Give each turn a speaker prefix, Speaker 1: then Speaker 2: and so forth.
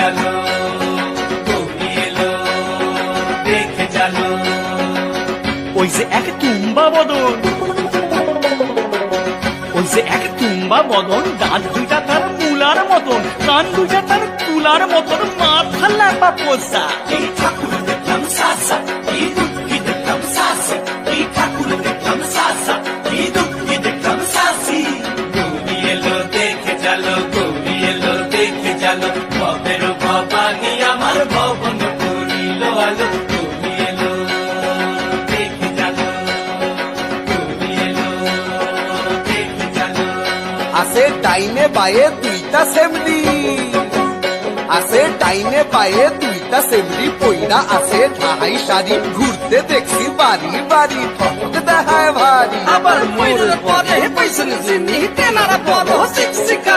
Speaker 1: জালো গৌরী এলো দেখে জালো।
Speaker 2: ওই যে এক তুম্বা বদন, ওই যে এক তুম্বা বদন, দাঁত দুইটা তার মূলার মতন, কান দুইটা তার তুলার মতন, মাথা লাপা পোষা।
Speaker 1: এই ঠাকুর দেখলাম সাসা, এই দুঃখী দেখলাম সাসি, এই ঠাকুর দেখলাম সাসা, এই দুঃখী দেখলাম সাসি। গৌরী এলো দেখে জালো গৌরী এলো দেখে জালো, ভবের ভবানী আমার ভবন করিল আলো। গৌরী এলো দেখে জালো গৌরী এলো দেখে জালো।
Speaker 3: আছে ডাইনে বায়ে দুইটা সেমরি, আছে ডাইনে বায়ে দুইটা সেমরি, পইরা আছে ঢাহাই শাড়ি, ঘুরতে দেখছি বাড়ি বাড়ি, ঠক দেখায় ভারী।
Speaker 4: আবার ময়ূরের পরে পয়সা নিয়ে তেনারা বড় শিক্ষিকা